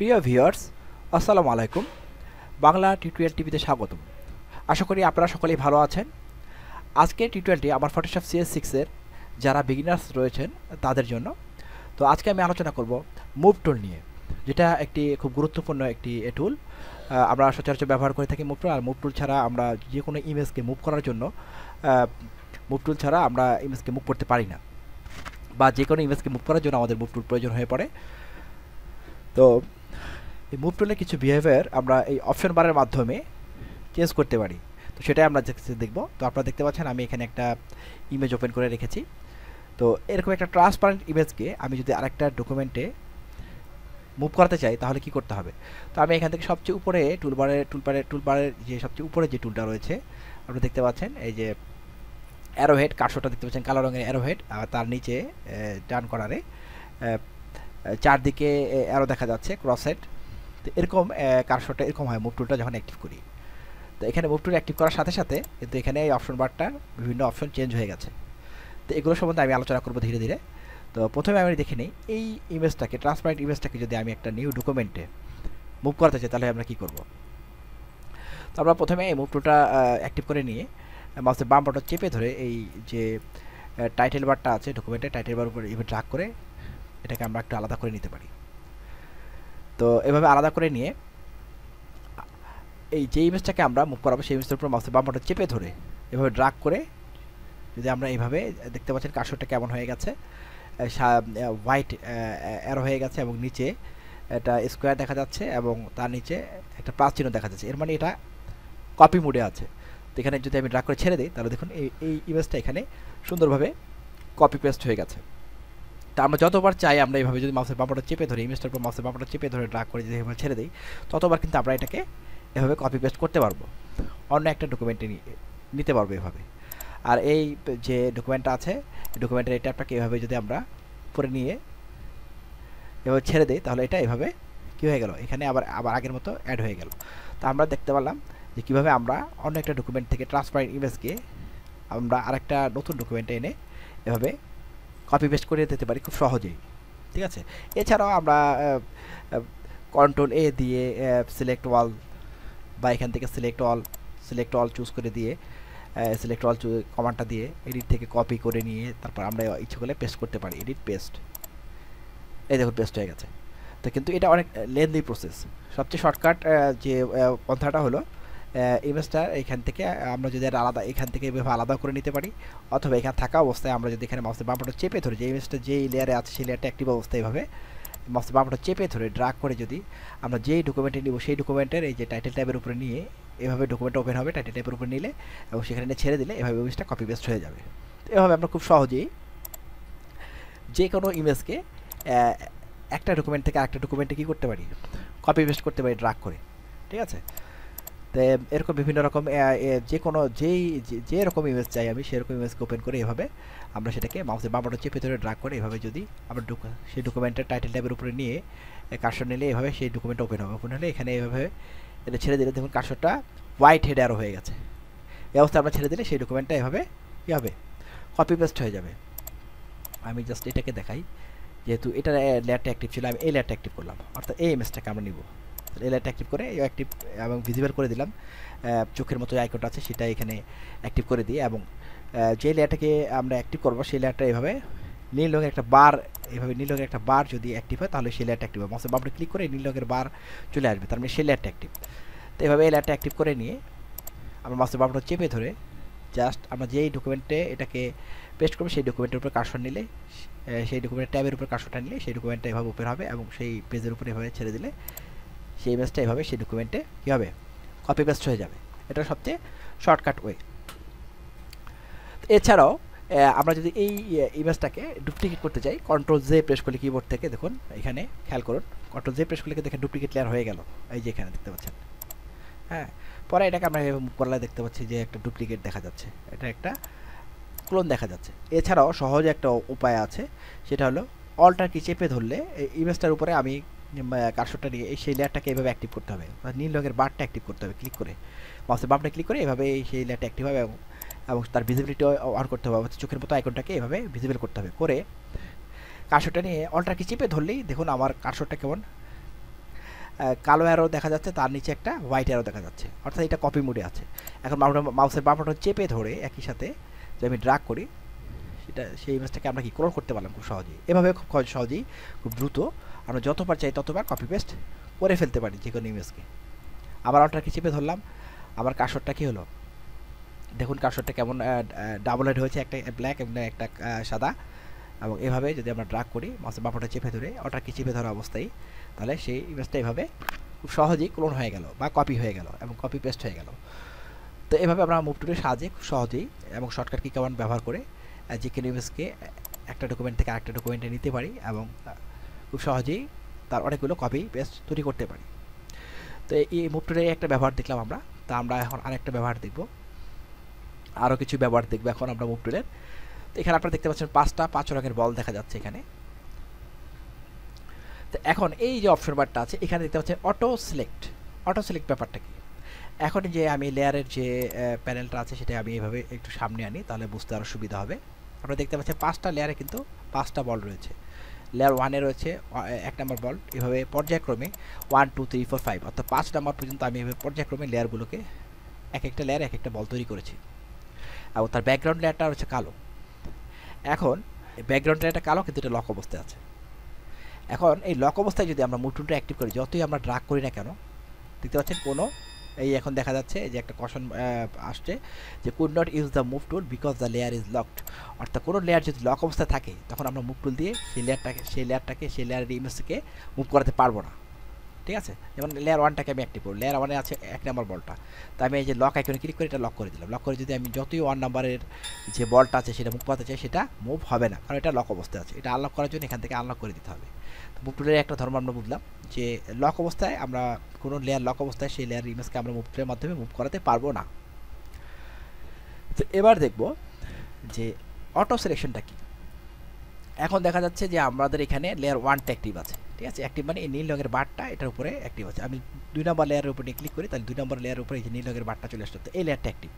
প্রিয় ভিউয়ার্স, আসসালামু আলাইকুম। বাংলা টিউটোরিয়াল টিভিতে স্বাগতম। আশা করি আপনারা সকলেই ভালো আছেন। আজকে টিউটোরিয়ালটি আমার ফটোশপ CS6 এর যারা বিগিনার্স রয়েছেন তাদের জন্য। তো আজকে আমি আলোচনা করব মুভ টুল নিয়ে, যেটা একটি খুব গুরুত্বপূর্ণ একটি টুল। আমরা সচরাচর ব্যবহার করে থাকি মুভ টুল। আর মুভ টুল ছাড়া আমরা যে কোনো ইমেজকে মুভ করার জন্য মুভ টুল ছাড়া আমরা ইমেজকে মুভ করতে পারি না, বা যে কোনো ইমেজকে মুভ করার জন্য আমাদের মুভ টুল প্রয়োজন হয়ে পড়ে। তো এই মুভ টুলের কিছু বিহেভিয়ার আমরা এই অপশন বারের মাধ্যমে চেঞ্জ করতে পারি। তো সেটাই আমরা দেখব। তো আপনারা দেখতে পাচ্ছেন আমি এখানে একটা ইমেজ ওপেন করে রেখেছি। তো এরকম একটা ট্রান্সপারেন্ট ইমেজকে আমি যদি আরেকটা ডকুমেন্টে মুভ করাতে চাই তাহলে কি করতে হবে? তো আমি এখান থেকে সবচেয়ে উপরে টুলবারের যে সবচেয়ে উপরে যে টুলটা রয়েছে আপনারা দেখতে পাচ্ছেন, এই যে অ্যারোহেড কার্সরটা দেখতে পাচ্ছেন, কালো রঙের অ্যারোহেড। আর তার নিচে ডান কর্নারে চারদিকে অ্যারো দেখা যাচ্ছে, ক্রস হেড। তো এরকম কার্সরটা এরকম হয় মুভ টুলটা যখন অ্যাক্টিভ করি। তো এখানে মুভ টুল অ্যাক্টিভ করার সাথে সাথে কিন্তু এখানে এই অপশন বারটার বিভিন্ন অপশন চেঞ্জ হয়ে গেছে। তো এগুলো সম্বন্ধে আমি আলোচনা করবো ধীরে ধীরে। তো প্রথমে আমি দেখে নিই এই ইমেজটাকে, ট্রান্সপারেন্ট ইমেজটাকে যদি আমি একটা নিউ ডকুমেন্টে মুভ করতে চাই তাহলে আমরা কী করব? তো আমরা প্রথমে এই মুভ টুলটা অ্যাক্টিভ করে নিয়ে মাউসের বাম বাটন চেপে ধরে এই যে টাইটেল বারটা আছে ডকুমেন্টের টাইটেল বার উপরে এভাবে ড্র্যাগ করে এটাকে আমরা একটু আলাদা করে নিতে পারি। তো এভাবে আলাদা করে নিয়ে এই যে ইমেজটাকে আমরা মুভ করাবো সেই ইমেজটার উপর মাউসের বাম বাটন চেপে ধরে এভাবে ড্র্যাগ করে যদি আমরা এইভাবে দেখতে পাচ্ছেন কার্সরটা কেমন হয়ে গেছে, হোয়াইট অ্যারো হয়ে গেছে এবং নিচে একটা স্কোয়ার দেখা যাচ্ছে এবং তার নিচে একটা প্লাস চিহ্ন দেখা যাচ্ছে। এর মানে এটা কপি মোডে আছে। তো এখানে যদি আমি ড্র্যাগ করে ছেড়ে দিই তাহলে দেখুন এই ইমেজটা এখানে সুন্দরভাবে কপি পেস্ট হয়ে গেছে। তা আমরা যতবার চাই আমরা এইভাবে যদি মাউসের বাম বাটন চেপে ধরে ইমেজটার উপর মাউসের বাম বাটন চেপে ধরে ড্র্যাগ করে যদি এভাবে ছেড়ে দিই ততবার কিন্তু আমরা এটাকে এভাবে কপি পেস্ট করতে পারবো, অন্য একটা ডকুমেন্টে নিতে পারবো এভাবে। আর এই যে ডকুমেন্টটা আছে ডকুমেন্টের এই ট্যাবটাকে এভাবে যদি আমরা পরে নিয়ে এভাবে ছেড়ে দিই তাহলে এটা এভাবে কী হয়ে গেল, এখানে আবার আগের মতো অ্যাড হয়ে গেল। তো আমরা দেখতে পারলাম যে কীভাবে আমরা অন্য একটা ডকুমেন্ট থেকে ট্রান্সপারেন্ট ইমেজকে আমরা আরেকটা নতুন ডকুমেন্টে এনে এভাবে কপি পেস্ট করে দিতে পারি খুব সহজেই। ঠিক আছে, এছাড়াও আমরা কন্ট্রোল A দিয়ে সিলেক্ট অল বা এখান থেকে সিলেক্ট অল চুজ করে দিয়ে সিলেক্ট অল কমান্ডটা দিয়ে এডিট থেকে কপি করে নিয়ে তারপর আমরা ইচ্ছে করলে পেস্ট করতে পারি। এডিট পেস্ট, এই দেখুন পেস্ট হয়ে গেছে। তো কিন্তু এটা অনেক লেন্দি প্রসেস। সবচেয়ে শর্টকাট যে পন্থাটা হলো ইমেজটা এখান থেকে আমরা যদি আলাদা এখান থেকে এভাবে আলাদা করে নিতে পারি, অথবা এখানে থাকা অবস্থায় আমরা যদি এখানে মাউসের বাম বাটন চেপে ধরে যে ইমেজটা যেই লেয়ারে আছে সেই লেয়ারটা অ্যাক্টিভ অবস্থায় এভাবে মাউসের বাম বাটন চেপে ধরে ড্র্যাগ করে যদি আমরা যেই ডকুমেন্টে নিব সেই ডকুমেন্টের এই যে টাইটেল ট্যাবের উপরে নিয়ে এভাবে ডকুমেন্ট ওপেন হবে, টাইটেল ট্যাবের উপরে নিলে এবং সেখানে ছেড়ে দিলে এভাবে ইমেজটা কপি পেস্ট হয়ে যাবে। তো এভাবে আমরা খুব সহজেই যে কোনো ইমেজকে একটা ডকুমেন্ট থেকে আরেকটা ডকুমেন্টে কী করতে পারি, কপি পেস্ট করতে পারি ড্র্যাগ করে। ঠিক আছে, তো এরকম বিভিন্ন রকম যে কোনো যে রকম ইমেজ চাই আমি সেরকম ইমেজকে ওপেন করে এভাবে আমরা সেটাকে মাউসের বাম বাটন চেপে ধরে ড্র্যাগ করে এভাবে যদি আমরা সেই ডকুমেন্টের টাইটেল ট্যাবের উপরে নিয়ে কার্সর নিলে এভাবে সেই ডকুমেন্টটা ওপেন হবে। ওপেন হলে এখানে এভাবে এটা ছেড়ে দিলে দেখুন কার্সরটা হোয়াইট হেড অ্যারো হয়ে গেছে। এই অবস্থায় আমরা ছেড়ে দিলে সেই ডকুমেন্টটা এভাবে কী হবে, কপি পেস্ট হয়ে যাবে। আমি জাস্ট এটাকে দেখাই, যেহেতু এটা লেয়ারটা অ্যাক্টিভ ছিল আমি এই লেয়ারটা অ্যাক্টিভ করলাম, অর্থাৎ এই ইমেজটাকে আমরা নিব। এই লেয়ারটা অ্যাক্টিভ করে অ্যাক্টিভ এবং ভিজিবল করে দিলাম, চোখের মতো যে আইকনটা আছে সেটা এখানে অ্যাক্টিভ করে দিই এবং যে লেয়ারটাকে আমরা অ্যাক্টিভ করবো সেই লেয়ারটা এভাবে নীল রঙের একটা বার, এভাবে নীল রঙের একটা বার যদি অ্যাক্টিভ হয় তাহলে সেই লেয়ারটা অ্যাক্টিভ হবে। মাউসের বাম বাটন ক্লিক করে নীল রঙের বার চলে আসবে, তার মানে সেই লেয়ারটা অ্যাক্টিভ। তো এভাবে এই লেয়ারটা অ্যাক্টিভ করে নিয়ে আমরা মাউসের বাম বাটন চেপে ধরে জাস্ট আমরা যেই ডকুমেন্টে এটাকে পেস্ট করবো সেই ডকুমেন্টের উপর কার্সর নিলে, সেই ডকুমেন্টের ট্যাবের উপর কার্সরটা নিলে সেই ডকুমেন্টটা এভাবে ওপেন হবে এবং সেই পেজের উপরে এভাবে ছেড়ে দিলে সেই ইমেজটা এভাবে সেই ডকুমেন্টে কী হবে, কপি পেস্ট হয়ে যাবে। এটা সবচেয়ে শর্টকাট ওয়ে। এছাড়াও আমরা যদি এই ইমেজটাকে ডুপ্লিকেট করতে চাই কন্ট্রোল জে প্রেস করলে কিবোর্ড থেকে দেখুন এখানে খেয়াল করুন কন্ট্রোল জে প্রেস করলে দেখেন ডুপ্লিকেট লেয়ার হয়ে গেল, এই যে এখানে দেখতে পাচ্ছেন। হ্যাঁ, পরে এটাকে আমরা মুভ করলে দেখতে পাচ্ছি যে একটা ডুপ্লিকেট দেখা যাচ্ছে, এটা একটা ক্লোন দেখা যাচ্ছে। এছাড়াও সহজে একটা উপায় আছে, সেটা হলো অল্টার কি চেপে ধরলে এই ইমেজটার উপরে আমি কার্সরটা নিয়ে সেই লেয়ারটাকে এভাবে অ্যাক্টিভ করতে হবে, নীল রঙের বারটা অ্যাক্টিভ করতে হবে ক্লিক করে, মাউসের বামটা ক্লিক করে এভাবে সেই লেয়ারটা অ্যাক্টিভ হবে এবং তার ভিজিবিলিটি অন করতে হবে, চোখের মতো আইকনটাকে এভাবে ভিজিবল করতে হবে। করে কার্সরটা নিয়ে অল্টার কি চেপে ধরলেই দেখুন আমার কার্সরটা কেমন কালো অ্যারো দেখা যাচ্ছে, তার নিচে একটা হোয়াইট অ্যারো দেখা যাচ্ছে, অর্থাৎ এটা কপি মোডে আছে। এখন মাউসের বাম বাটন চেপে ধরে একই সাথে যদি আমি ড্রাগ করি, সেই ইমেজটাকে আমরা কি ক্লোন করতে পারলাম খুব সহজেই। এভাবে খুব সহজেই খুব দ্রুত আমরা যতবার চাই ততবার কপি পেস্ট করে ফেলতে পারি যে কোনো ইমেজকে। আবার অল্টারকে চেপে ধরলাম, আমার কার্সরটা কি হলো দেখুন, কার্সরটা কেমন ডাবল হেড হয়েছে, একটা ব্ল্যাক এবং একটা সাদা। এবং এভাবে যদি আমরা ড্রাগ করি মাউসের বাম বাটন চেপে ধরে, অল্টারকে চেপে ধরা অবস্থায়, তাহলে সেই ইমেজটা এভাবে খুব সহজেই ক্লোন হয়ে গেল বা কপি হয়ে গেল এবং কপি পেস্ট হয়ে গেল। তো এভাবে আমরা মুভ টুলের সাহায্যে খুব সহজেই এবং শর্টকাট কি কমান্ড ব্যবহার করে যে কোনো ইমেজকে একটা ডকুমেন্ট থেকে আরেকটা ডকুমেন্টে নিতে পারি এবং খুব সহজেই তার অনেকগুলো কপি পেস্ট তৈরি করতে পারি। তো এই মুভ টুলের একটা ব্যবহার দেখলাম আমরা। তা আমরা এখন আরেকটা ব্যবহার দেখব, আরও কিছু ব্যবহার দেখব এখন আমরা মুভ টুলের। তো এখানে আপনারা দেখতে পাচ্ছেন 5 রঙের বল দেখা যাচ্ছে এখানে। তো এখন এই যে অপশন বারটা আছে এখানে দেখতে পাচ্ছেন অটো সিলেক্ট ব্যাপারটা কি। এখন যে আমি লেয়ারের যে প্যানেলটা আছে সেটা আমি এইভাবে একটু সামনে আনি, তাহলে বুঝতে আরও সুবিধা হবে। আপনারা দেখতে পাচ্ছেন 5টা লেয়ারে কিন্তু 5টা বল রয়েছে। লেয়ার 1-এ রয়েছে 1 নম্বর বল, এভাবে পর্যায়ক্রমে 1 2 3 4 5 অর্থাৎ 5 নম্বর পর্যন্ত আমি এভাবে পর্যায়ক্রমে লেয়ারগুলোকে এক একটা লেয়ার এক একটা বল তৈরি করেছি। এবং তার ব্যাকগ্রাউন্ড লেয়ারটা হচ্ছে কালো। এখন ব্যাকগ্রাউন্ড লেয়ারটা কালো কিন্তু এটা লক অবস্থায় আছে। এখন এই লক অবস্থায় যদি আমরা মুভ টুলটা অ্যাক্টিভ করি, যতই আমরা ড্রাগ করি না কেন, দেখতে পাচ্ছেন কোনো এই এখন দেখা যাচ্ছে যে একটা কোশ্চেন আসছে যে could not use the move tool because the layer is locked. অর্থাৎ কোনো লেয়ার যদি লক অবস্থায় থাকে তখন আমরা মুভ টুল দিয়ে সেই লেয়ারের ইমেজকে মুভ করাতে পারবো না। ঠিক আছে, যেমন লেয়ার 1টাকে আমি অ্যাক্টিভ করি, লেয়ার 1-এ আছে 1 নম্বর বলটা, তো আমি এই যে লক আইকনে ক্লিক করে এটা লক করে দিলাম। লক করে যদি আমি যতই 1 নম্বরের যে বলটা আছে সেটা মুভ করাতে চাই, সেটা মুভ হবে না, কারণ এটা লক অবস্থায় আছে। এটা আনলক করার জন্য এখান থেকে আনলক করে দিতে হবে। তো মুভ টুলের একটা ধর্ম আমরা বুঝলাম যে লক অবস্থায় আমরা কোনো লেয়ার লক অবস্থায় সেই লেয়ার ইমেজকে আমরা মুভ টুলের মাধ্যমে মুভ করাতে পারবো না। তো এবার দেখব যে অটো সিলেকশনটা কি। এখন দেখা যাচ্ছে যে আমাদের এখানে লেয়ার 1টা অ্যাক্টিভ আছে। ঠিক আছে, অ্যাক্টিভ মানে এই নীল রঙের বারটা এটার উপরে অ্যাক্টিভ আছে। আমি 2 নম্বর লেয়ারের উপরে ক্লিক করি, তাহলে 2 নম্বর লেয়ারের উপরে এই যে নীল রঙের বারটা চলে আসছে। তো এই লেয়ারটা অ্যাক্টিভ।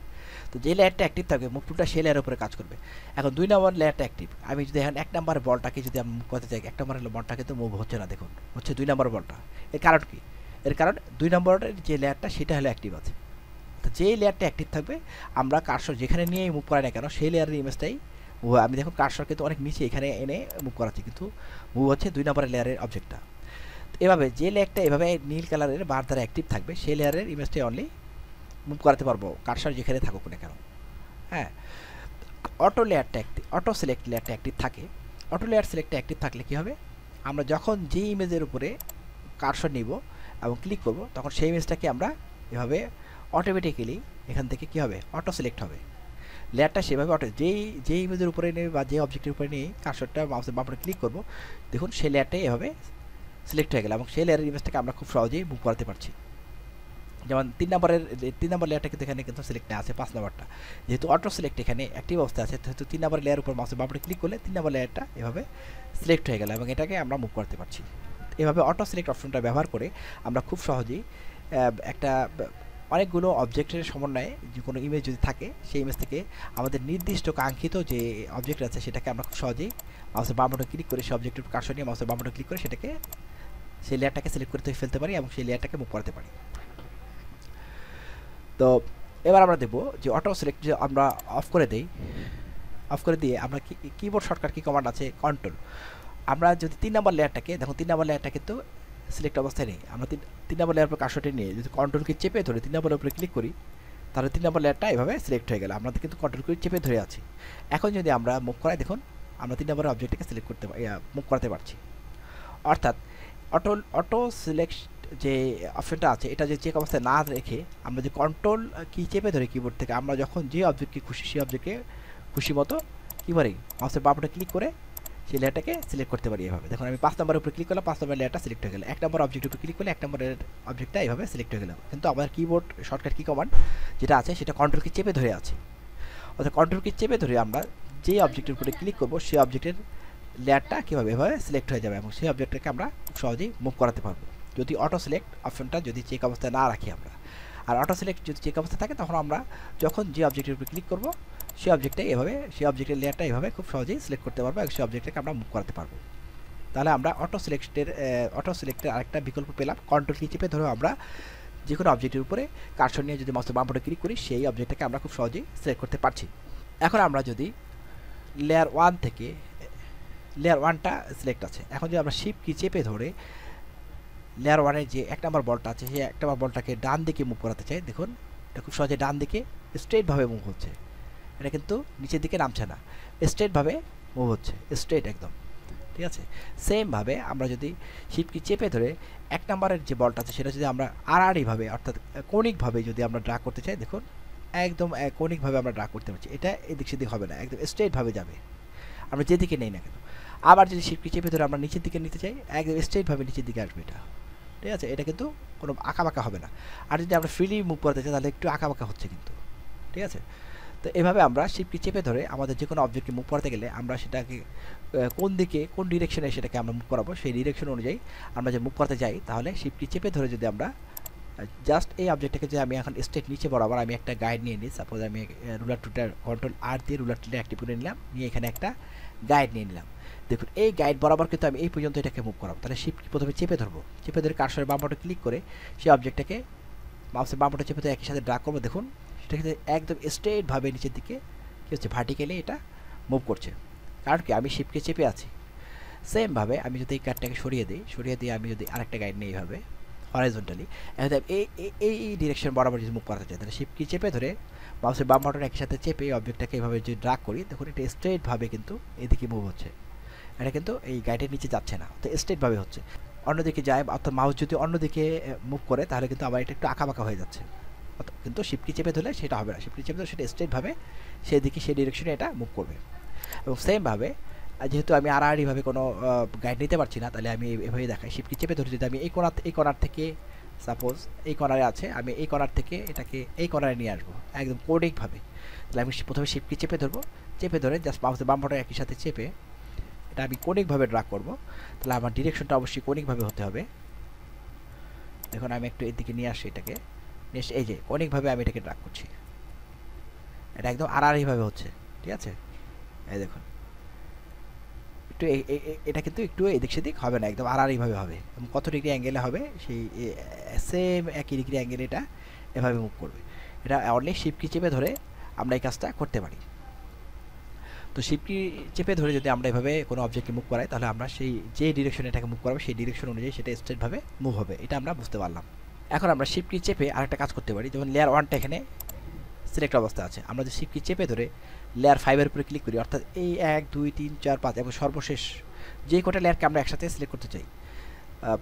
তো যে লেয়ারটা অ্যাক্টিভ থাকবে মুভ টুলটা সেই লেয়ারের উপরে কাজ করবে। এখন 2 নম্বর লেয়ারটা অ্যাক্টিভ, আমি যদি এখন 1 নম্বর বলটাকে যদি আমি মুভ করতে চাই, 1 নম্বর বলটা কিন্তু মুভ হচ্ছে না, দেখুন হচ্ছে 2 নম্বর বলটা। এর কারণ কি? এর কারণ 2 নম্বরের যে লেয়ারটা সেটা হলো অ্যাক্টিভ আছে। তো যেই লেয়ারটা অ্যাক্টিভ থাকবে আমরা কার্সর যেখানে নিয়ে মুভ করাই না কেন সেই লেয়ারের ইমেজটাই আমি দেখুন কার্সর কিন্তু অনেক নিচে এখানে এনে মুভ করাচ্ছি, কিন্তু মুভ হচ্ছে 2 নম্বরের লেয়ারের অবজেক্টটা। এভাবে যে লেয়ারটা এভাবে নীল কালারের বার দ্বারা অ্যাক্টিভ থাকবে সেই লেয়ারের ইমেজটাই অনলি মুভ করাতে পারবো কার্সর যেখানে থাকুক না কেন। হ্যাঁ, অটো সিলেক্ট লেয়ারটা অ্যাক্টিভ থাকে। অটো লেয়ার সিলেক্টটা অ্যাক্টিভ থাকলে কী হবে, আমরা যখন যে ইমেজের উপরে কার্সর নিব এবং ক্লিক করব তখন সেই ইমেজটাকে আমরা এভাবে অটোমেটিক্যালি এখান থেকে কী হবে, অটো সিলেক্ট হবে। লেয়ারটা সেভাবে যেই ইমেজের উপরে নেবে বা যে অবজেক্টের উপরে নিয়ে কার্সরটা মাউসের বাম বাটনে ক্লিক করব, দেখুন সেই লেয়ারটাই এভাবে সিলেক্ট হয়ে গেল এবং সেই লেয়ারের ইমেজটাকে আমরা খুব সহজেই মুভ করাতে পারছি। যেমন 3 নম্বর লেয়ারটা কিন্তু এখানে কিন্তু সিলেক্ট না আছে, 5 নম্বরটা যেহেতু অটো সিলেক্ট এখানে অ্যাক্টিভ অবস্থায় আছে, সেহেতু 3 নম্বর লেয়ার উপর মাউসের বাম বাটনে ক্লিক করলে 3 নম্বর লেয়ারটা এভাবে সিলেক্ট হয়ে গেল এবং এটাকে আমরা মুভ করতে পারছি। এভাবে অটো সিলেক্ট অপশনটা ব্যবহার করে আমরা খুব সহজেই একটা অনেকগুলো অবজেক্টের সমন্বয়ে যে কোনো ইমেজ যদি থাকে সেই ইমেজ থেকে আমাদের নির্দিষ্ট কাঙ্ক্ষিত যে অবজেক্ট আছে সেটাকে আমরা খুব সহজেই মাউসের বাম বাটনে ক্লিক করে সেই অবজেক্টের কার্সর নিয়ে মাউসের বাম বাটনে ক্লিক করে সেটাকে সেই লেয়ারটাকে সিলেক্ট করে ফেলতে পারি এবং সেই লেয়ারটাকে মুভ করতে পারি। তো এবার আমরা দেখব যে অটো সিলেক্ট যে আমরা অফ করে দিয়ে আমরা কিবোর্ড শর্টকাট কি কমান্ড আছে, কন্ট্রোল। আমরা যদি 3 নম্বর লেয়ারটাকে দেখুন, 3 নম্বর লেয়ারটা কিন্তু সিলেক্ট অবস্থায় নেই, আমরা 3 নম্বর লেয়ার উপর কার্সরটি নিয়ে যদি কন্ট্রোলকে চেপে ধরে 3 নম্বরের উপরে ক্লিক করি তাহলে 3 নম্বর লেয়ারটা এভাবে সিলেক্ট হয়ে গেল। আমরা কিন্তু কন্ট্রোলকে চেপে ধরে আছি। এখন যদি আমরা মুভ করাই দেখুন আমরা 3 নম্বরের অবজেক্টটাকে সিলেক্ট করতে মুভ করাতে পারছি। অর্থাৎ অটো সিলেক্ট যে অপশনটা আছে এটা যে চেক অবস্থায় না রেখে আমরা যে কন্ট্রোল কি চেপে ধরে কিবোর্ড থেকে আমরা যখন যে অবজেক্টকে খুশি সেই অবজেক্টকে খুশি মতো কী পারি মাউসের বাম বাটনে ক্লিক করে সেই লেয়ারটাকে সিলেক্ট করতে পারি। এভাবে দেখুন আমি 5 নম্বরের উপরে ক্লিক করলাম, 5 নম্বর লেয়ারটা সিলেক্ট হয়ে গেল। 1 নম্বর অবজেক্টের উপরে ক্লিক করলে 1 নম্বরের অবজেক্টটা এভাবে সিলেক্ট হয়ে গেল, কিন্তু আমার কিবোর্ড শর্টকাট কি কমান্ড যেটা আছে সেটা কন্ট্রোল কি চেপে ধরে আছে। অর্থাৎ কন্ট্রোল কি চেপে ধরে আমরা যে অবজেক্টের উপরে ক্লিক করবো সেই অবজেক্টের লেয়ারটা কীভাবে এভাবে সিলেক্ট হয়ে যাবে এবং সেই অবজেক্টটাকে আমরা খুব সহজেই মুভ করাতে পারবো যদি অটো সিলেক্ট অপশনটা যদি চেক অবস্থায় না রাখি আমরা। আর অটো সিলেক্ট যদি চেক অবস্থায় থাকে তখন আমরা যখন যে অবজেক্টের উপরে ক্লিক করবো সেই অবজেক্টটা এভাবে সেই অবজেক্টের লেয়ারটা এভাবে খুব সহজেই সিলেক্ট করতে পারবো এবং সেই অবজেক্টটাকে আমরা মুভ করাতে পারবো। তাহলে আমরা অটো সিলেক্টের আরেকটা বিকল্প পেলাম। কন্ট্রোল কি চেপে ধরে আমরা যে কোনো অবজেক্টের উপরে কার্সর নিয়ে যদি মাউসের বাম বাটনে ক্লিক করি সেই অবজেক্টটাকে আমরা খুব সহজেই সিলেক্ট করতে পারছি। এখন আমরা যদি লেয়ার 1 থেকে লেয়ার 1টা সিলেক্ট আছে, এখন যদি আমরা শিফট কি চেপে ধরে লেয়ার 1-এর যে 1 নম্বর বলটা আছে সেই 1 নম্বর বলটাকে ডান দিকে মুভ করাতে চাই, দেখুন এটা খুব সহজে ডান দিকে স্ট্রেটভাবে মুভ হচ্ছে, এটা কিন্তু নিচের দিকে নামছে না, স্ট্রেটভাবে মুভ হচ্ছে, স্ট্রেট একদম। ঠিক আছে, সেমভাবে আমরা যদি শিফট কি চেপে ধরে 1 নম্বরের যে বলটা আছে সেটা যদি আমরা আড়াআড়িভাবে অর্থাৎ কৌণিকভাবে যদি আমরা ড্রা করতে চাই, দেখুন একদম কৌণিকভাবে আমরা ড্রা করতে পারছি, এটা এদিক সেদিক হবে না, একদম স্ট্রেটভাবে যাবে আমরা যেদিকে নেই না কেন। আবার যদি শিফট কি চেপে ধরে আমরা নিচের দিকে নিতে চাই, একদম স্ট্রেটভাবে নিচের দিকে আসবে এটা। ঠিক আছে, এটা কিন্তু কোনো আঁকাবাঁকা হবে না। আর যদি আমরা ফ্রিলি মুভ করতে চাই তাহলে একটু আঁকাবাঁকা হচ্ছে কিন্তু। ঠিক আছে, তো এভাবে আমরা শিফট কি চেপে ধরে আমাদের যে কোনো অবজেক্টকে মুভ করাতে গেলে আমরা সেটাকে কোন দিকে কোন ডিরেকশনে সেটাকে আমরা মুভ করাবো সেই ডিরেকশন অনুযায়ী আমরা যে মুভ করতে যাই, তাহলে শিফট কি চেপে ধরে যদি আমরা জাস্ট এই অবজেক্টটাকে যে আমি এখন স্ট্রেট নিচে বরাবর আমি একটা গাইড নিয়ে নিই, সাপোজ আমি রুলার টুলটা কন্ট্রোল আর দিয়ে রুলার টুলটা অ্যাক্টিভ করে নিলাম, নিয়ে এখানে একটা গাইড নিয়ে নিলাম। দেখুন এই গাইড বরাবর কিন্তু আমি এই পর্যন্ত এটাকে মুভ করাবো, তাহলে শিফট প্রথমে চেপে ধরবো, চেপে ধরে কার্সরের বাম বাটনে ক্লিক করে সেই অবজেক্টটাকে মাউসের বাম বাটনে চেপে ধরে একই সাথে ড্রা করবো, দেখুন সেটা কিন্তু একদম স্ট্রেটভাবে নিচের দিকে কী হচ্ছে ভার্টিক্যালি এটা মুভ করছে, কারণ কি আমি শিফটকে চেপে আছি। সেমভাবে আমি যদি এই কার্ডটাকে সরিয়ে দিয়ে আমি যদি আরেকটা গাইড নিই এইভাবে হরাইজন্টালি এই ডিরেকশন বরাবর যদি মুভ করাতে চাই, তাহলে শিফট কি চেপে ধরে মাউসের বাম বাটন একই সাথে চেপে এই অবজেক্টটাকে এইভাবে যদি ড্রাগ করি, দেখুন এটা স্ট্রেটভাবে কিন্তু এদিকে মুভ হচ্ছে, এটা কিন্তু এই গাইডের নিচে যাচ্ছে না, তো স্ট্রেটভাবে হচ্ছে। অন্যদিকে যায় অর্থাৎ মাউস যদি অন্যদিকে মুভ করে তাহলে কিন্তু আবার এটা একটু আঁকাবাঁকা হয়ে যাচ্ছে, কিন্তু শিফট কি চেপে ধরলে সেটা হবে না, শিফট কি চেপে ধরলে সেটা স্ট্রেটভাবে সেদিকে সেই ডিরেকশনে এটা মুভ করবে। এবং সেমভাবে যেহেতু আমি আড়াআড়িভাবে কোনো গাইড নিতে পারছি না, তাহলে আমি এভাবেই দেখাই, শিফট কি চেপে ধরে যদি আমি এই কর্নার থেকে সাপোজ এই কর্নারে আছে, আমি এই কর্নার থেকে এটাকে এই কর্নারে নিয়ে আসবো একদম কোডিকভাবে, তাহলে আমি প্রথমে শিফট কি চেপে ধরবো, চেপে ধরে জাস্ট মাউসের বাম বাটন একই সাথে চেপে এটা আমি কোনিকভাবে ড্রাগ করব, তাহলে আমার ডিরেকশনটা অবশ্যই কোনিকভাবে হতে হবে। দেখুন আমি একটু এদিকে নিয়ে আসি এটাকে, এই যে কোনিকভাবে আমি এটাকে ড্রাগ করছি, এটা একদম আড়াআড়িভাবে হচ্ছে। ঠিক আছে, এই দেখুন একটু এটা কিন্তু একটু এদিক সেদিক হবে না, একদম আড়াআড়িভাবে হবে এবং কত ডিগ্রি অ্যাঙ্গেলে হবে সেই সেম একই ডিগ্রি অ্যাঙ্গেলে এটা এভাবে মুভ করবে। এটা অনলি শিফট কি চেপে ধরে আমরা এই কাজটা করতে পারি। তো শিফট কি চেপে ধরে যদি আমরা এভাবে কোনো অবজেক্টকে মুভ করাই, তাহলে আমরা সেই যে ডিরেকশনে এটাকে মুভ করাবো সেই ডিরেকশন অনুযায়ী সেটা স্ট্রেটভাবে মুভ হবে, এটা আমরা বুঝতে পারলাম। এখন আমরা শিফট কি চেপে আরেকটা কাজ করতে পারি, যেমন লেয়ার 1টা এখানে সিলেক্ট অবস্থা আছে, আমরা যদি শিফট কি চেপে ধরে লেয়ার 5-এর উপরে ক্লিক করি, অর্থাৎ এই 1 2 3 4 5 এবং সর্বশেষ যে কটা লেয়ারকে আমরা একসাথে সিলেক্ট করতে চাই,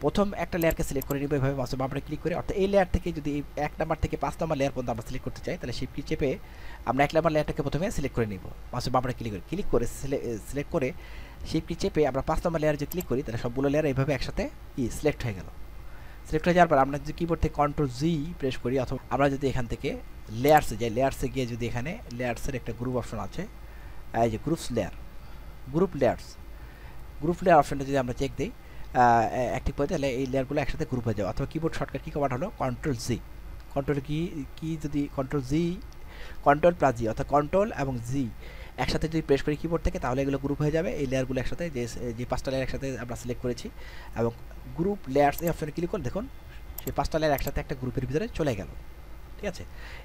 প্রথম একটা লেয়ারকে সিলেক্ট করে নিব এভাবে মাউসের বাম বাটনে ক্লিক করে, অর্থাৎ এই লেয়ার থেকে যদি 1 নাম্বার থেকে 5 নাম্বার লেয়ার পর্যন্ত আমরা সিলেক্ট করতে চাই, তাহলে শিফট কি চেপে আমরা 1 নাম্বার লেয়ারটাকে প্রথমে সিলেক্ট করে নিব, মাউসের বাম বাটনে ক্লিক করে সিলেক্ট করে শিফট কি চেপে আমরা 5 নাম্বার লেয়ারে যে ক্লিক করি, তাহলে সবগুলো লেয়ার এইভাবে একসাথে কি সিলেক্ট হয়ে গেল। সিলেক্ট হয়ে যাওয়ার পর আমরা যদি কিবোর্ড থেকে কন্ট্রোল জি প্রেস করি, অথবা আমরা যদি এখান থেকে লেয়ারসে যাই, লেয়ারসে গিয়ে যদি এখানে লেয়ারসের একটা গ্রুপ অপশন আছে, এই যে গ্রুপ লেয়ার অপশনটা যদি আমরা চেক দিই অ্যাক্টিভ করে, তাহলে এই লেয়ারগুলো একসাথে গ্রুপ হয়ে যাবে। অথবা কিবোর্ড শর্টকাট কি কমান্ড হলো কন্ট্রোল জি, যদি কন্ট্রোল প্লাস জি অর্থাৎ কন্ট্রোল এবং জি একসাথে যদি প্রেস করি কিবোর্ড থেকে, তাহলে এগুলো গ্রুপ হয়ে যাবে, এই লেয়ারগুলো একসাথে যে 5টা লেয়ার একসাথে আমরা সিলেক্ট করেছি, এবং গ্রুপ লেয়ার্স এই অপশনে ক্লিক করে দেখুন সেই 5টা লেয়ার একসাথে একটা গ্রুপের ভিতরে চলে গেল। ঠিক আছে,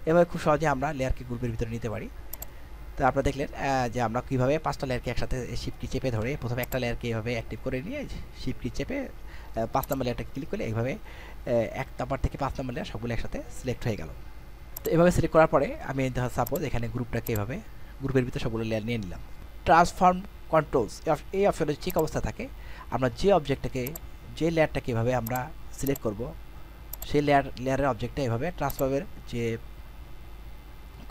এভাবে খুব সহজে আমরা লেয়ারকে গ্রুপের ভিতরে নিতে পারি। তো আপনারা দেখলেন যে আমরা কীভাবে 5টা লেয়ারকে একসাথে শিফট কি চেপে ধরে প্রথমে একটা লেয়ারকে এইভাবে অ্যাক্টিভ করে নিয়ে শিফট কি চেপে 5 নম্বর লেয়ারটাকে ক্লিক করলে এইভাবে 1 নাম্বার থেকে 5 নম্বর লেয়ার সবগুলো একসাথে সিলেক্ট হয়ে গেল। তো এভাবে সিলেক্ট করার পরে আমি সাপোজ এখানে গ্রুপটাকে এভাবে গ্রুপের ভিতরে সবগুলো লেয়ার নিয়ে নিলাম। ট্রান্সফর্ম কন্ট্রোলস এই অপশনে চেক অবস্থা থাকে, আমরা যে অবজেক্টটাকে যে লেয়ারটাকে এভাবে আমরা সিলেক্ট করব সেই লেয়ারের অবজেক্টটা এভাবে ট্রান্সফর্মের যে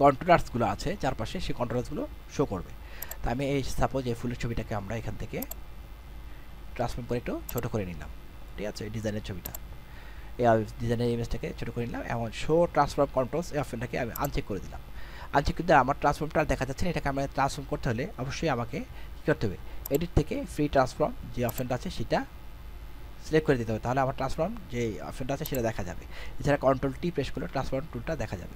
কন্ট্রোলার্সগুলো আছে চারপাশে সেই কন্ট্রোলার্সগুলো শো করবে। তো আমি এই সাপোজ এই ফুলের ছবিটাকে আমরা এখান থেকে ট্রান্সফর্ম করে একটু ছোটো করে নিলাম। ঠিক আছে, ডিজাইনের ছবিটা এই ডিজাইনের ইমেজটাকে ছোটো করে নিলাম, এবং শো ট্রান্সফর্ম কন্ট্রোলস এই অপশনটাকে আমি আনচেক করে দিলাম। আনচেক কিন্তু আমার ট্রান্সফর্মটা দেখা যাচ্ছে না, এটাকে আমরা ট্রান্সফর্ম করতে হলে অবশ্যই আমাকে কী করতে হবে, এডিট থেকে ফ্রি ট্রান্সফর্ম যে অপশনটা আছে সেটা সিলেক্ট করে দিতে হবে, তাহলে আমার ট্রান্সফর্ম যে অপশনটা আছে সেটা দেখা যাবে। এছাড়া কন্ট্রোল টি প্রেস করলে ট্রান্সফর্ম টুলটা দেখা যাবে।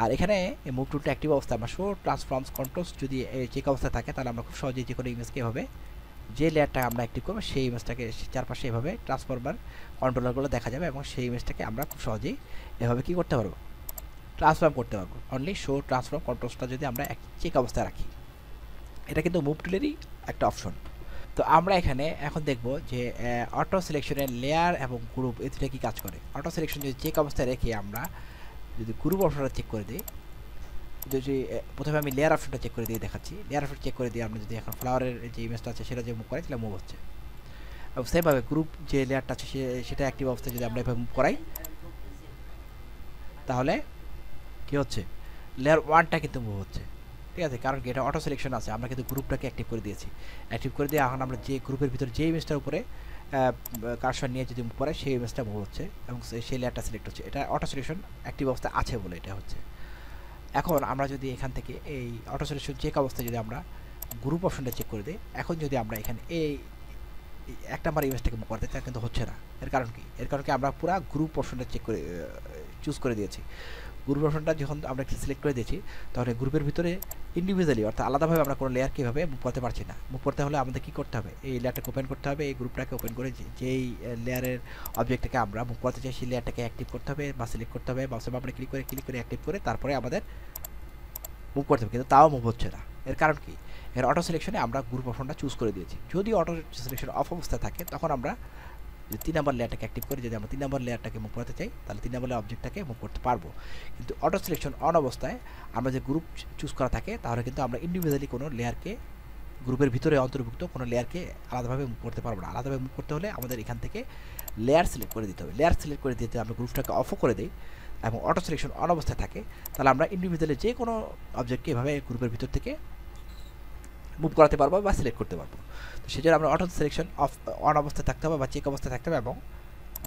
আর এখানে মুভ টুলটা অ্যাক্টিভ অবস্থা আমরা শো ট্রান্সফর্মস কন্ট্রোলস যদি চেক অবস্থায় থাকে, তাহলে আমরা খুব সহজেই যে কোনো ইমেজকে এভাবে যে লেয়ারটা আমরা অ্যাক্টিভ করবো সেই ইমেজটাকে চারপাশে এভাবে ট্রান্সফরমার কন্ট্রোলারগুলো দেখা যাবে এবং সেই ইমেজটাকে আমরা খুব সহজেই এভাবে কী করতে পারবো, ট্রান্সফর্ম করতে পারবো। অনলি শো ট্রান্সফর্ম কন্ট্রোলসটা যদি আমরা চেক অবস্থায় রাখি, এটা কিন্তু মুভ টুলেরই একটা অপশন। তো আমরা এখানে এখন দেখব যে অটো সিলেকশনের লেয়ার এবং গ্রুপ এই দুটো কী কাজ করে। অটো সিলেকশন যদি চেক অবস্থায় রেখে আমরা যদি গ্রুপ অপশনটা চেক করে দিই, যদি প্রথমে আমি লেয়ার অপশনটা চেক করে দিয়ে দেখাচ্ছি, লেয়ার অপশন চেক করে দিয়ে আমরা যদি এখন ফ্লাওয়ারের যে ইমেজটা আছে সেটা যে মুভ করাই তাহলে মুভ হচ্ছে, এবং সেমভাবে গ্রুপ যে লেয়ারটা আছে সেটা অ্যাক্টিভ অবস্থায় যদি আমরা এভাবে মুভ করাই তাহলে কী হচ্ছে, লেয়ার 1টা কিন্তু মুভ হচ্ছে। ঠিক আছে, কারণ কি এটা অটো সিলেকশন আছে, আমরা কিন্তু গ্রুপটাকে অ্যাক্টিভ করে দিয়েছি। অ্যাক্টিভ করে দিয়ে এখন আমরা যে গ্রুপের ভিতরে যে ইমেজটার উপরে কার্সর নিয়ে যদি মুভ করে সেই ইমেজটা মুভ হচ্ছে এবং সেই লেয়ারটা সিলেক্ট হচ্ছে। এটা অটো সিলেকশন অ্যাক্টিভ অবস্থায় আছে বলে এটা হচ্ছে। এখন আমরা যদি এখান থেকে এই অটো সিলেকশন চেক অবস্থায় যদি আমরা গ্রুপ অপশনটা চেক করে দিই, এখন যদি আমরা এখানে এই এক নাম্বার ইমেজটাকে মুভ করতে চাই কিন্তু হচ্ছে না। এর কারণ কি, এর কারণ কি আমরা পুরো গ্রুপ অপশনটা চেক করে চুজ করে দিয়েছি। গ্রুপ অপশনটা যখন আমরা সিলেক্ট করে দিয়েছি তখন গ্রুপের ভিতরে ইন্ডিভিজুয়ালি অর্থাৎ আলাদাভাবে আমরা কোনো লেয়ারকে এভাবে মুভ করতে পারছি না। মুভ করতে হলে আমাদের কী করতে হবে, এই লেয়ারটাকে ওপেন করতে হবে, এই গ্রুপটাকে ওপেন করে যেই লেয়ারের অবজেক্টটাকে আমরা মুভ করতে চাই সেই লেয়ারটাকে অ্যাক্টিভ করতে হবে বা সিলেক্ট করতে হবে, বা আমরা ক্লিক করে অ্যাক্টিভ করে তারপরে আমাদের মুভ করতে হবে, কিন্তু তাও মুভ হচ্ছে না। এর কারণ কি, এর অটো সিলেকশনে আমরা গ্রুপ অপশনটা চুজ করে দিয়েছি। যদি অটো সিলেকশন অফ অবস্থায় থাকে তখন আমরা যদি 3 নম্বর লেয়ারটাকে অ্যাক্টিভ করে যদি আমরা 3 নম্বর লেয়ারটাকে মুভ করতে চাই তাহলে 3 নম্বর অবজেক্টটাকে মুভ করতে পারবো। কিন্তু অটো সিলেকশন অন অবস্থায় আমরা যে গ্রুপ চুজ করা থাকে তাহলে কিন্তু আমরা ইন্ডিভিজুয়ালি কোনো লেয়ারকে গ্রুপের ভিতরে অন্তর্ভুক্ত কোনো লেয়ারকে আলাদাভাবে মুভ করতে পারবো না। আলাদাভাবে মুভ করতে হলে আমাদের এখান থেকে লেয়ার সিলেক্ট করে দিতে হবে। লেয়ার সিলেক্ট করে দিতে আমরা গ্রুপটাকে অফও করে দিই এবং অটো সিলেকশন অন অবস্থায় থাকে তাহলে আমরা ইন্ডিভিজুয়ালি যে কোনো অবজেক্টকে এভাবে গ্রুপের ভিতর থেকে মুভ করাতে পারবো বা সিলেক্ট করতে পারবো। তো সেই জন্য আমরা অটো সিলেকশন অফ অন অবস্থায় থাকতে হবে বা চেক অবস্থায় থাকতে হবে এবং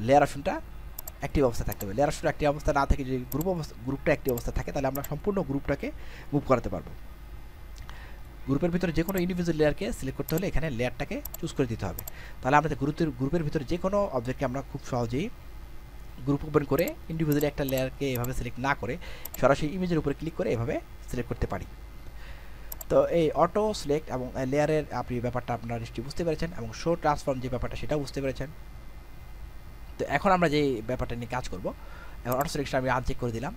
লেয়ার অপশনটা অ্যাক্টিভ অবস্থায় থাকতে হবে। লেয়ার অপশনটা অ্যাক্টিভ অবস্থা না থেকে যদি গ্রুপটা অ্যাক্টিভ অবস্থায় থাকে তাহলে আমরা সম্পূর্ণ গ্রুপটাকে মুভ করাতে পারবো। গ্রুপের ভিতরে যে কোনো ইন্ডিভিজুয়াল লেয়ারকে সিলেক্ট করতে হলে এখানে লেয়ারটাকে চুজ করে দিতে হবে। তাহলে আমাদের গ্রুপের ভিতরে যে কোনো অবজেক্টকে আমরা খুব সহজেই গ্রুপ ওপেন করে ইন্ডিভিজুয়ালি একটা লেয়ারকে এভাবে সিলেক্ট না করে সরাসরি ইমেজের উপরে ক্লিক করে এভাবে সিলেক্ট করতে পারি। তো এই অটো সিলেক্ট এবং লেয়ারের আপনি ব্যাপারটা আপনারা নিশ্চয়ই বুঝতে পেরেছেন এবং শো ট্রান্সফর্ম যে ব্যাপারটা সেটাও বুঝতে পেরেছেন। তো এখন আমরা যে ব্যাপারটা নিয়ে কাজ করব, এখন অটো সিলেকশন আমি আনচেক করে দিলাম।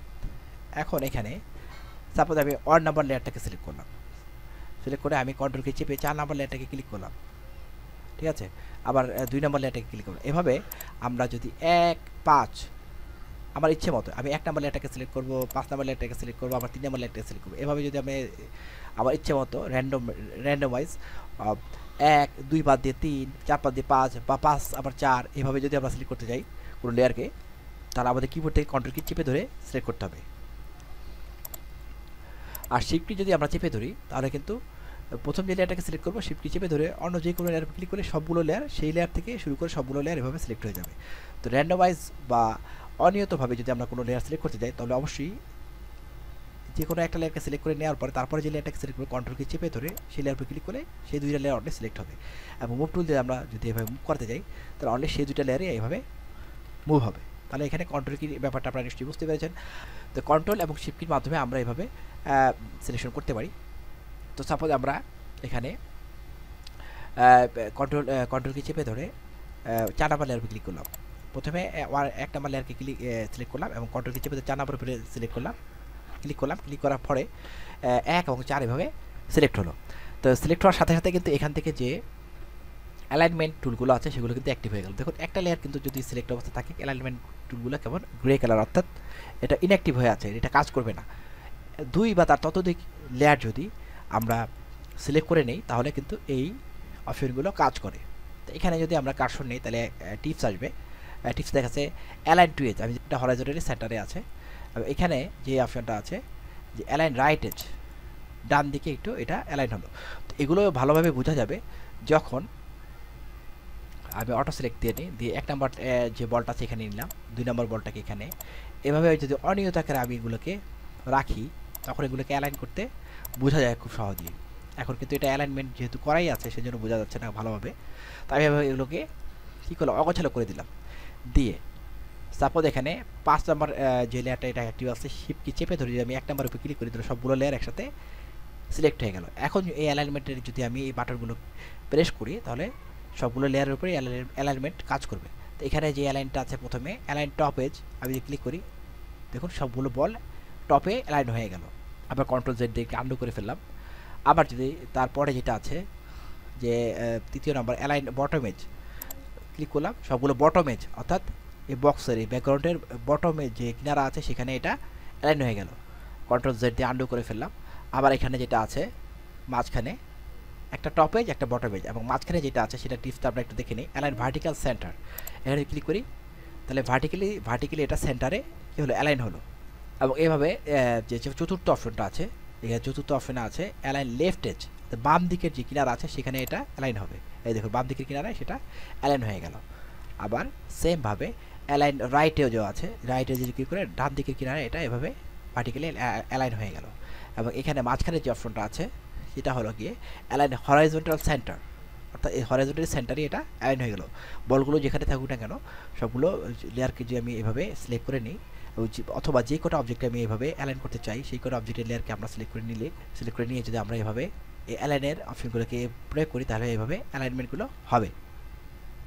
এখন এখানে সাপোজ আমি 1 নাম্বার লেয়ারটাকে সিলেক্ট করলাম, সিলেক্ট করে আমি কন্ট্রোলকে চেপে 4 নাম্বার লেয়ারটাকে ক্লিক করলাম। ঠিক আছে, আবার 2 নাম্বার লেয়ারটাকে ক্লিক করলাম। এভাবে আমরা যদি 1, 5 আমার ইচ্ছে মতো আমি 1 নাম্বার লেয়ারটাকে সিলেক্ট করবো, 5 নাম্বার লেয়ারটাকে সিলেক্ট করবো, আবার 3 নাম্বার লেয়ারটাকে সিলেক্ট করবো। এভাবে যদি আমি আমার ইচ্ছে মতো র্যান্ডম ওয়াইজ 1, 2 বাদ দিয়ে 3, 4 বাদ দিয়ে 5 বা 5 আবার 4 এভাবে যদি আমরা সিলেক্ট করতে যাই কোনো লেয়ারকে তাহলে আমাদের কিবোর্ড থেকে কন্ট্রোল কি চেপে ধরে সিলেক্ট করতে হবে। আর শিফট কি যদি আমরা চেপে ধরি তাহলে কিন্তু প্রথম যে লেয়ারটাকে সিলেক্ট করবো শিফট কি চেপে ধরে অন্য যে কোনো লেয়ার ক্লিক করে সবগুলো লেয়ার সেই লেয়ার থেকে শুরু করে সবগুলো লেয়ার এভাবে সিলেক্ট হয়ে যাবে। তো র্যান্ডমাইজ বা অনিয়তভাবে যদি আমরা কোনো লেয়ার সিলেক্ট করতে যাই তাহলে অবশ্যই যে কোনো একটা লেয়ারকে সিলেক্ট করে নেওয়ার পরে তারপরে যে লেয়ারটাকে সিলেক্ট করে কন্ট্রোলকে চেপে ধরে সেই লেয়ার উপরে ক্লিক করে সেই 2টা লেয়ার অনলি সিলেক্ট হবে এবং মুভ টুল দিয়ে আমরা যদি এভাবে মুভ করতে যাই তাহলে অনলি সেই 2টা লেয়ারই এইভাবে মুভ হবে। তাহলে এখানে কন্ট্রোল কি ব্যাপারটা আপনারা নিশ্চয়ই বুঝতে পেরেছেন। তো কন্ট্রোল এবং শিফট কির মাধ্যমে আমরা এভাবে সিলেকশন করতে পারি। তো সাপোজ আমরা এখানে কন্ট্রোল কি চেপে ধরে 4 নাম্বার লেয়ার উপরে ক্লিক করলাম। প্রথমে 1 নাম্বার লেয়ারকে সিলেক্ট করলাম এবং কন্ট্রোল কি চেপে ধরে 4 নাম্বার উপরে সিলেক্ট করলাম, ক্লিক করার পরে 1 এবং 4 এভাবে সিলেক্ট হলো। তো সিলেক্ট হওয়ার সাথে সাথে কিন্তু এখান থেকে যে অ্যালাইনমেন্ট টুলগুলো আছে সেগুলো কিন্তু অ্যাক্টিভ হয়ে গেল। দেখুন একটা লেয়ার কিন্তু যদি সিলেক্ট অবস্থা থাকে অ্যালাইনমেন্ট টুলগুলো কেমন গ্রে কালার, অর্থাৎ এটা ইনঅ্যাক্টিভ হয়ে আছে, এটা কাজ করবে না। 2 বা তার ততোধিক লেয়ার যদি আমরা সিলেক্ট করে নেই তাহলে কিন্তু এই অপশনগুলো কাজ করে। তো এখানে যদি আমরা কার্সর নেই তাহলে টিপস আসবে, টিপস দেখাচ্ছে অ্যালাইন টু এজ, আমি যেটা হরাইজন্টালি সেন্টারে আছে। এখানে যে অপশনটা আছে যে অ্যালাইন রাইট এজ, ডান দিকে একটু এটা অ্যালাইন হলো। তো এগুলো ভালোভাবে বোঝা যাবে যখন আমি অটো সিলেক্ট দিয়ে 1 নাম্বার যে বলটা আছে এখানে নিলাম, 2 নাম্বার বলটাকে এখানে এভাবে যদি অনিয়ত আকারে আমি এগুলোকে রাখি তখন এগুলোকে অ্যালাইন করতে বোঝা যায় খুব সহজেই। এখন কিন্তু এটা অ্যালাইনমেন্ট যেহেতু করাই আছে সেজন্য বোঝা যাচ্ছে না ভালোভাবে, তাই আমি এগুলোকে কী করলাম অগোছালো করে দিলাম। দিয়ে সাপোজ এখানে 5 নাম্বার যে লেয়ারটা এটা অ্যাক্টিভ আছে শিফট কি চেপে ধরে যদি আমি 1 নাম্বার উপরে ক্লিক করি তাহলে সবগুলো লেয়ার একসাথে সিলেক্ট হয়ে গেল। এখন এই অ্যালাইনমেন্টের যদি আমি এই বাটনগুলো প্রেস করি তাহলে সবগুলো লেয়ারের উপরে অ্যালাইনমেন্ট কাজ করবে। তো এখানে যে অ্যালাইনটা আছে প্রথমে অ্যালাইন টপ এজ, আমি যদি ক্লিক করি দেখুন সবগুলো বল টপে অ্যালাইন হয়ে গেল। আবার কন্ট্রোল জেড দিয়ে আন্ডু করে ফেললাম। আবার যদি তারপরে যেটা আছে যে তৃতীয় নম্বর অ্যালাইন বটম এজ, ক্লিক করলাম সবগুলো বটম এজ, অর্থাৎ এই বক্সের এই ব্যাকগ্রাউন্ডের বটমে যে কিনারা আছে সেখানে এটা অ্যালাইন হয়ে গেল। কন্ট্রোল জেড দিয়ে আন্ডু করে ফেললাম। আবার এখানে যেটা আছে মাঝখানে একটা টপ এজ একটা বটম এজ, এবং মাঝখানে যেটা আছে সেটা টিপসটা আমরা একটু দেখে নিই। অ্যালাইন ভার্টিক্যাল সেন্টার, এখানে ক্লিক করি তাহলে ভার্টিক্যালি এটা সেন্টারে কী হলো অ্যালাইন হলো। এবং এইভাবে যে চতুর্থ অপশনটা আছে, এখানে চতুর্থ অপশনে আছে অ্যালাইন লেফট এজ, বাম দিকের যে কিনারা আছে সেখানে এটা অ্যালাইন হবে। এই দেখুন বাম দিকের কিনারায় সেটা অ্যালাইন হয়ে গেল। আবার সেমভাবে অ্যালাইন রাইট এজও আছে, রাইট এজে ক্লিক করে ডান দিকের কিনারে এটা এভাবে ভার্টিক্যালি অ্যালাইন হয়ে গেল। এবং এখানে মাঝখানে যে অপশনটা আছে সেটা হলো গিয়ে অ্যালাইন হরাইজন্টাল সেন্টার, অর্থাৎ এই হরাইজন্টাল সেন্টারই এটা অ্যালাইন হয়ে গেল। বলগুলো যেখানে থাকুক না কেন সবগুলো লেয়ারকে যে আমি এভাবে সিলেক্ট করে নিই, অথবা যে কটা অবজেক্টে আমি এভাবে অ্যালাইন করতে চাই সেই কটা অবজেক্টের লেয়ারকে আমরা সিলেক্ট করে নিয়ে যদি আমরা এভাবে এই অ্যালাইনের অপশনগুলোকে প্রয়োগ করি তাহলে এভাবে অ্যালাইনমেন্টগুলো হবে।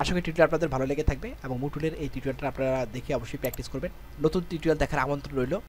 আশা করি টিউটোরিয়াল আপনাদের ভালো লেগে থাকবে এবং মুটুলের এই টিউটোরিয়ালটা আপনারা দেখে অবশ্যই প্র্যাকটিস করবেন। নতুন টিউটোরিয়াল দেখার আমন্ত্রণ রইল।